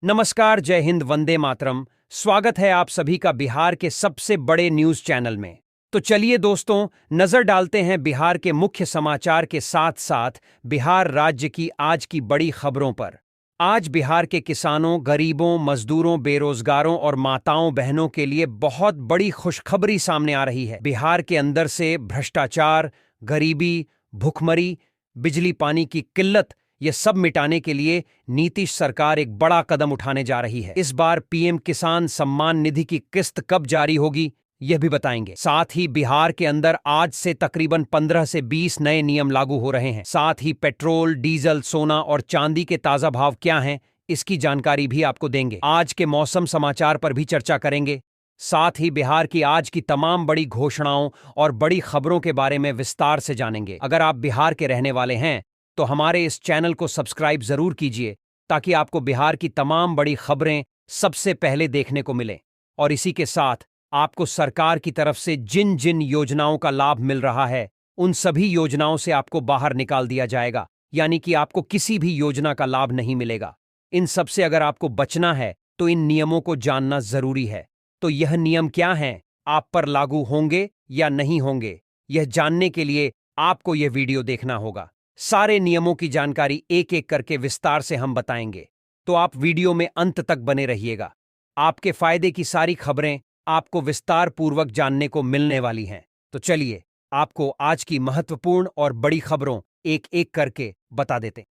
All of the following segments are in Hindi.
नमस्कार, जय हिंद, वंदे मातरम। स्वागत है आप सभी का बिहार के सबसे बड़े न्यूज चैनल में। तो चलिए दोस्तों, नजर डालते हैं बिहार के मुख्य समाचार के साथ साथ बिहार राज्य की आज की बड़ी खबरों पर। आज बिहार के किसानों, गरीबों, मजदूरों, बेरोजगारों और माताओं बहनों के लिए बहुत बड़ी खुशखबरी सामने आ रही है। बिहार के अंदर से भ्रष्टाचार, गरीबी, भुखमरी, बिजली पानी की किल्लत, ये सब मिटाने के लिए नीतीश सरकार एक बड़ा कदम उठाने जा रही है। इस बार पीएम किसान सम्मान निधि की किस्त कब जारी होगी, यह भी बताएंगे। साथ ही बिहार के अंदर आज से तकरीबन 15 से 20 नए नियम लागू हो रहे हैं। साथ ही पेट्रोल, डीजल, सोना और चांदी के ताजा भाव क्या हैं, इसकी जानकारी भी आपको देंगे। आज के मौसम समाचार पर भी चर्चा करेंगे। साथ ही बिहार की आज की तमाम बड़ी घोषणाओं और बड़ी खबरों के बारे में विस्तार से जानेंगे। अगर आप बिहार के रहने वाले हैं तो हमारे इस चैनल को सब्सक्राइब जरूर कीजिए, ताकि आपको बिहार की तमाम बड़ी खबरें सबसे पहले देखने को मिले। और इसी के साथ आपको सरकार की तरफ से जिन जिन योजनाओं का लाभ मिल रहा है, उन सभी योजनाओं से आपको बाहर निकाल दिया जाएगा, यानी कि आपको किसी भी योजना का लाभ नहीं मिलेगा। इन सब से अगर आपको बचना है तो इन नियमों को जानना जरूरी है। तो यह नियम क्या हैं, आप पर लागू होंगे या नहीं होंगे, यह जानने के लिए आपको यह वीडियो देखना होगा। सारे नियमों की जानकारी एक एक करके विस्तार से हम बताएंगे, तो आप वीडियो में अंत तक बने रहिएगा। आपके फायदे की सारी खबरें आपको विस्तार पूर्वक जानने को मिलने वाली हैं। तो चलिए आपको आज की महत्वपूर्ण और बड़ी खबरों एक एक करके बता देते।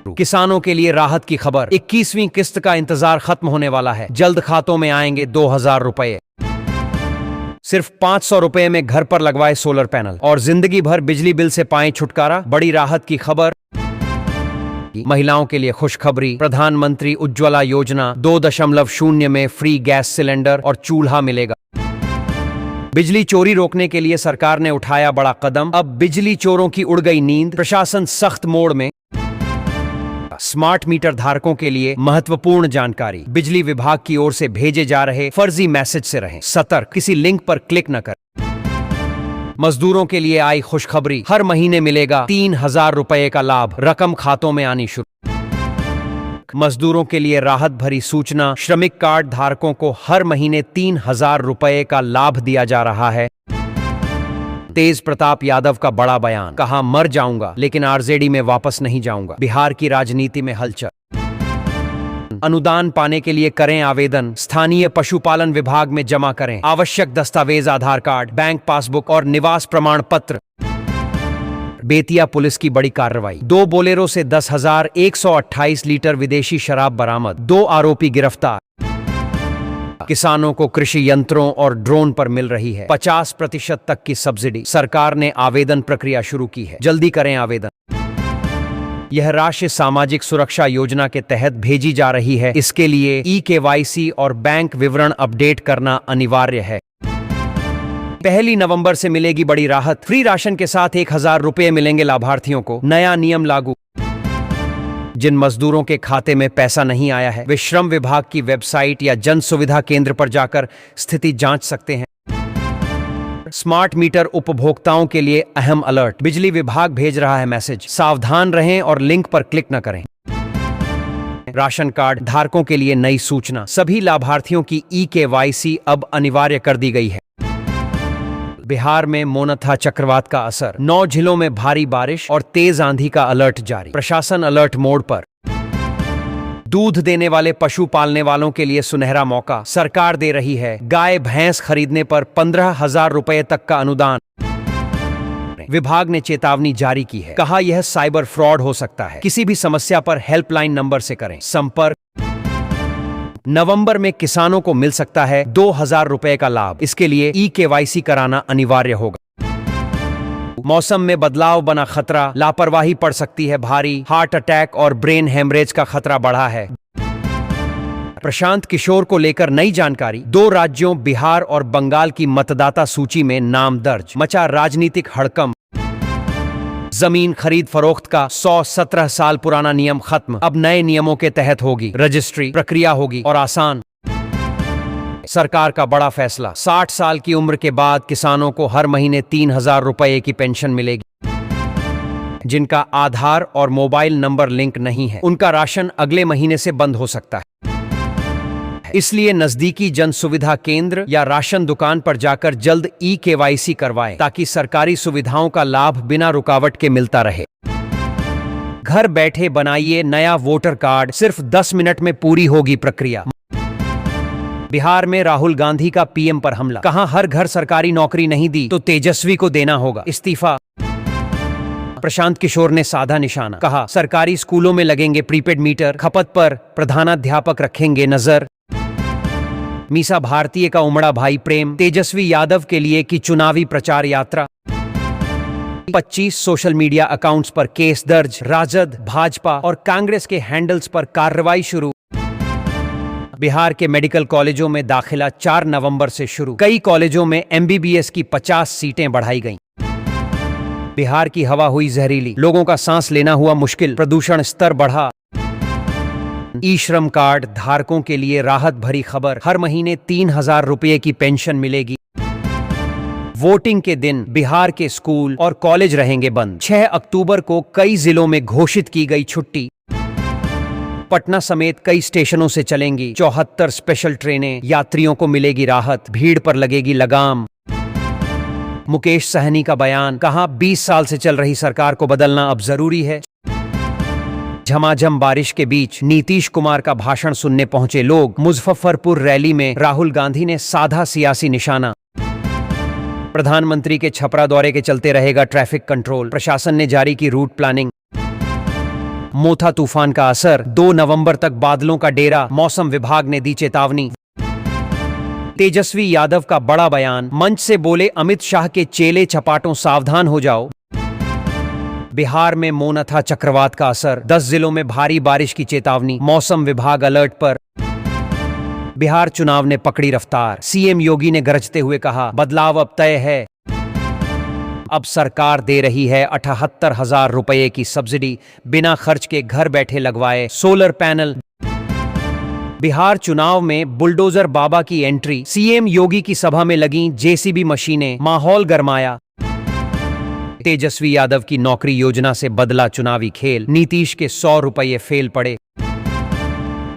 किसानों के लिए राहत की खबर, 21वीं किस्त का इंतजार खत्म होने वाला है। जल्द खातों में आएंगे 2000 रुपए। सिर्फ 500 रुपए में घर पर लगवाए सोलर पैनल और जिंदगी भर बिजली बिल से पाएं छुटकारा। बड़ी राहत की खबर। महिलाओं के लिए खुशखबरी, प्रधानमंत्री उज्ज्वला योजना 2.0 में फ्री गैस सिलेंडर और चूल्हा मिलेगा। बिजली चोरी रोकने के लिए सरकार ने उठाया बड़ा कदम, अब बिजली चोरों की उड़ गई नींद, प्रशासन सख्त मोड में। स्मार्ट मीटर धारकों के लिए महत्वपूर्ण जानकारी, बिजली विभाग की ओर से भेजे जा रहे फर्जी मैसेज से रहें सतर्क, किसी लिंक पर क्लिक न करें। मजदूरों के लिए आई खुशखबरी, हर महीने मिलेगा 3000 रुपए का लाभ, रकम खातों में आनी शुरू। मजदूरों के लिए राहत भरी सूचना, श्रमिक कार्ड धारकों को हर महीने 3000 रुपए का लाभ दिया जा रहा है। तेज प्रताप यादव का बड़ा बयान, कहा मर जाऊंगा लेकिन आरजेडी में वापस नहीं जाऊंगा। बिहार की राजनीति में हलचल। अनुदान पाने के लिए करें आवेदन, स्थानीय पशुपालन विभाग में जमा करें आवश्यक दस्तावेज, आधार कार्ड, बैंक पासबुक और निवास प्रमाण पत्र। बेतिया पुलिस की बड़ी कार्रवाई, 2 बोलेरो से 10,128 लीटर विदेशी शराब बरामद, 2 आरोपी गिरफ्तार। किसानों को कृषि यंत्रों और ड्रोन पर मिल रही है 50% तक की सब्सिडी। सरकार ने आवेदन प्रक्रिया शुरू की है, जल्दी करें आवेदन। यह राशि सामाजिक सुरक्षा योजना के तहत भेजी जा रही है। इसके लिए ई-केवाईसी और बैंक विवरण अपडेट करना अनिवार्य है। 1 नवंबर से मिलेगी बड़ी राहत, फ्री राशन के साथ 1000 रुपए मिलेंगे लाभार्थियों को। नया नियम लागू, जिन मजदूरों के खाते में पैसा नहीं आया है वे श्रम विभाग की वेबसाइट या जन सुविधा केंद्र पर जाकर स्थिति जांच सकते हैं। स्मार्ट मीटर उपभोक्ताओं के लिए अहम अलर्ट, बिजली विभाग भेज रहा है मैसेज, सावधान रहें और लिंक पर क्लिक न करें। राशन कार्ड धारकों के लिए नई सूचना, सभी लाभार्थियों की ई-केवाईसी अब अनिवार्य कर दी गई है। बिहार में मोनथा चक्रवात का असर, 9 जिलों में भारी बारिश और तेज आंधी का अलर्ट जारी, प्रशासन अलर्ट मोड पर। दूध देने वाले पशु पालने वालों के लिए सुनहरा मौका, सरकार दे रही है गाय भैंस खरीदने पर 15,000 रुपए तक का अनुदान। विभाग ने चेतावनी जारी की है, कहा यह साइबर फ्रॉड हो सकता है, किसी भी समस्या पर हेल्पलाइन नंबर से करें संपर्क। नवंबर में किसानों को मिल सकता है 2000 रुपए का लाभ, इसके लिए ई-केवाईसी कराना अनिवार्य होगा। मौसम में बदलाव बना खतरा, लापरवाही पड़ सकती है भारी, हार्ट अटैक और ब्रेन हेमरेज का खतरा बढ़ा है। प्रशांत किशोर को लेकर नई जानकारी, 2 राज्यों बिहार और बंगाल की मतदाता सूची में नाम दर्ज, मचा राजनीतिक हड़कंप। जमीन खरीद फरोख्त का 117 साल पुराना नियम खत्म, अब नए नियमों के तहत होगी रजिस्ट्री, प्रक्रिया होगी और आसान। सरकार का बड़ा फैसला, 60 साल की उम्र के बाद किसानों को हर महीने 3000 रुपए की पेंशन मिलेगी। जिनका आधार और मोबाइल नंबर लिंक नहीं है, उनका राशन अगले महीने से बंद हो सकता है। इसलिए नजदीकी जन सुविधा केंद्र या राशन दुकान पर जाकर जल्द ई-केवाईसी करवाएं, ताकि सरकारी सुविधाओं का लाभ बिना रुकावट के मिलता रहे। घर बैठे बनाइए नया वोटर कार्ड, सिर्फ 10 मिनट में पूरी होगी प्रक्रिया। बिहार में राहुल गांधी का पीएम पर हमला, कहा हर घर सरकारी नौकरी नहीं दी तो तेजस्वी को देना होगा इस्तीफा। प्रशांत किशोर ने साधा निशाना, कहा सरकारी स्कूलों में लगेंगे प्रीपेड मीटर, खपत पर प्रधानाध्यापक रखेंगे नजर। मीसा भारतीय का उमड़ा भाई प्रेम, तेजस्वी यादव के लिए की चुनावी प्रचार यात्रा। 25 सोशल मीडिया अकाउंट्स पर केस दर्ज, राजद, भाजपा और कांग्रेस के हैंडल्स पर कार्रवाई शुरू। बिहार के मेडिकल कॉलेजों में दाखिला 4 नवंबर से शुरू, कई कॉलेजों में एमबीबीएस की 50 सीटें बढ़ाई गईं। बिहार की हवा हुई जहरीली, लोगों का सांस लेना हुआ मुश्किल, प्रदूषण स्तर बढ़ा। ई श्रम कार्ड धारकों के लिए राहत भरी खबर, हर महीने 3,000 रुपये की पेंशन मिलेगी। वोटिंग के दिन बिहार के स्कूल और कॉलेज रहेंगे बंद। 6 अक्टूबर को कई जिलों में घोषित की गई छुट्टी। पटना समेत कई स्टेशनों से चलेंगी 74 स्पेशल ट्रेनें, यात्रियों को मिलेगी राहत, भीड़ पर लगेगी लगाम। मुकेश सहनी का बयान, कहा 20 साल से चल रही सरकार को बदलना अब जरूरी है। झमाझम बारिश के बीच नीतीश कुमार का भाषण सुनने पहुंचे लोग, मुजफ्फरपुर रैली में राहुल गांधी ने साधा सियासी निशाना। प्रधानमंत्री के छपरा दौरे के चलते रहेगा ट्रैफिक कंट्रोल, प्रशासन ने जारी की रूट प्लानिंग। मोथा तूफान का असर, 2 नवंबर तक बादलों का डेरा, मौसम विभाग ने दी चेतावनी। तेजस्वी यादव का बड़ा बयान, मंच से बोले अमित शाह के चेले चपाटों सावधान हो जाओ। बिहार में मोनथा चक्रवात का असर, 10 जिलों में भारी बारिश की चेतावनी, मौसम विभाग अलर्ट पर। बिहार चुनाव ने पकड़ी रफ्तार, सीएम योगी ने गरजते हुए कहा बदलाव अब तय है। अब सरकार दे रही है 78,000 रुपये की सब्सिडी, बिना खर्च के घर बैठे लगवाए सोलर पैनल। बिहार चुनाव में बुलडोजर बाबा की एंट्री, सीएम योगी की सभा में लगीं जेसीबी मशीनें, माहौल गरमाया। तेजस्वी यादव की नौकरी योजना से बदला चुनावी खेल, नीतीश के 100 रुपये फेल पड़े।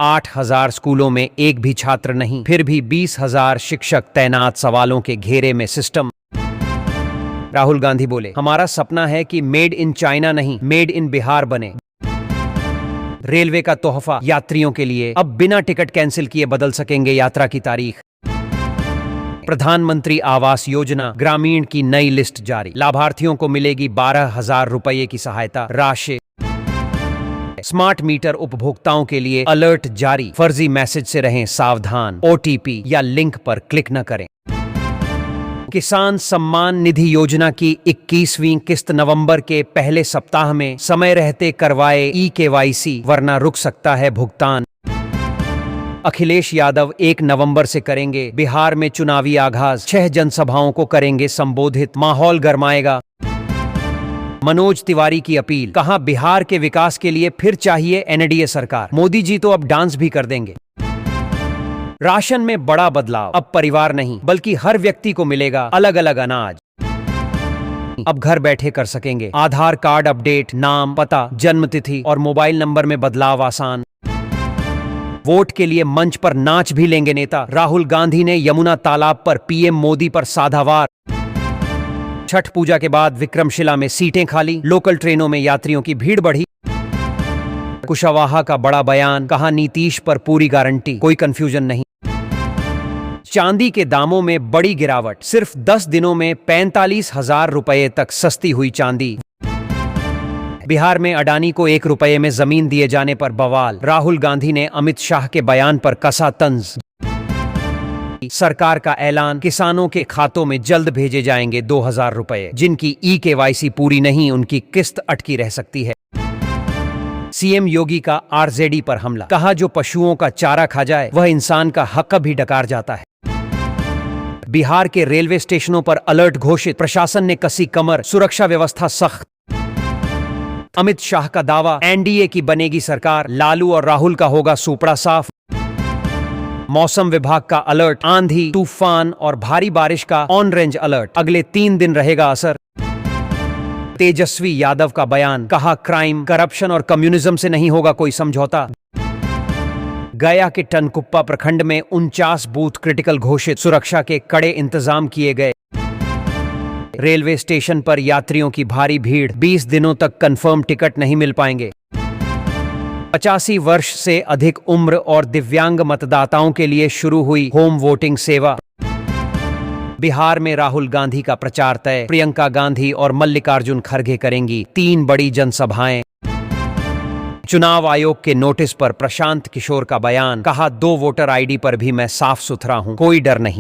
8,000 स्कूलों में एक भी छात्र नहीं, फिर भी 20,000 शिक्षक तैनात, सवालों के घेरे में सिस्टम। राहुल गांधी बोले हमारा सपना है कि मेड इन चाइना नहीं, मेड इन बिहार बने। रेलवे का तोहफा यात्रियों के लिए, अब बिना टिकट कैंसिल किए बदल सकेंगे यात्रा की तारीख। प्रधानमंत्री आवास योजना ग्रामीण की नई लिस्ट जारी, लाभार्थियों को मिलेगी 12,000 रुपये की सहायता राशि। स्मार्ट मीटर उपभोक्ताओं के लिए अलर्ट जारी, फर्जी मैसेज से रहें सावधान, ओटीपी या लिंक पर क्लिक न करें। किसान सम्मान निधि योजना की 21वीं किस्त नवंबर के पहले सप्ताह में, समय रहते करवाए ई-केवाईसी वरना रुक सकता है भुगतान। अखिलेश यादव 1 नवंबर से करेंगे बिहार में चुनावी आगाज, 6 जनसभाओं को करेंगे संबोधित, माहौल गरमाएगा। मनोज तिवारी की अपील, कहा बिहार के विकास के लिए फिर चाहिए एनडीए सरकार, मोदी जी तो अब डांस भी कर देंगे। राशन में बड़ा बदलाव, अब परिवार नहीं बल्कि हर व्यक्ति को मिलेगा अलग अलग अनाज। अब घर बैठे कर सकेंगे आधार कार्ड अपडेट, नाम, पता, जन्मतिथि और मोबाइल नंबर में बदलाव आसान। वोट के लिए मंच पर नाच भी लेंगे नेता, राहुल गांधी ने यमुना तालाब पर पीएम मोदी पर साधा वार। छठ पूजा के बाद विक्रमशिला में सीटें खाली, लोकल ट्रेनों में यात्रियों की भीड़ बढ़ी। कुशवाहा का बड़ा बयान, कहा नीतीश पर पूरी गारंटी, कोई कंफ्यूजन नहीं। चांदी के दामों में बड़ी गिरावट, सिर्फ 10 दिनों में 45,000 रुपये तक सस्ती हुई चांदी। बिहार में अडानी को 1 रुपये में जमीन दिए जाने पर बवाल, राहुल गांधी ने अमित शाह के बयान पर कसा तंज। सरकार का ऐलान, किसानों के खातों में जल्द भेजे जाएंगे 2,000 रुपये, जिनकी ई-केवाईसी पूरी नहीं उनकी किस्त अटकी रह सकती है। सीएम योगी का आरजेडी पर हमला, कहा जो पशुओं का चारा खा जाए वह इंसान का हक भी डकार जाता है। बिहार के रेलवे स्टेशनों पर अलर्ट घोषित, प्रशासन ने कसी कमर, सुरक्षा व्यवस्था सख्त। अमित शाह का दावा, एनडीए की बनेगी सरकार, लालू और राहुल का होगा सूपड़ा साफ। मौसम विभाग का अलर्ट, आंधी, तूफान और भारी बारिश का ऑन रेंज अलर्ट, अगले 3 दिन रहेगा असर। तेजस्वी यादव का बयान, कहा क्राइम, करप्शन और कम्युनिज्म से नहीं होगा कोई समझौता। गया के टनकुप्पा प्रखंड में 49 बूथ क्रिटिकल घोषित, सुरक्षा के कड़े इंतजाम किए गए। रेलवे स्टेशन पर यात्रियों की भारी भीड़, 20 दिनों तक कंफर्म टिकट नहीं मिल पाएंगे। 85 वर्ष से अधिक उम्र और दिव्यांग मतदाताओं के लिए शुरू हुई होम वोटिंग सेवा। बिहार में राहुल गांधी का प्रचार तय, प्रियंका गांधी और मल्लिकार्जुन खड़गे करेंगी 3 बड़ी जनसभाएं। चुनाव आयोग के नोटिस पर प्रशांत किशोर का बयान, कहा 2 वोटर आईडी पर भी मैं साफ सुथरा हूं, कोई डर नहीं।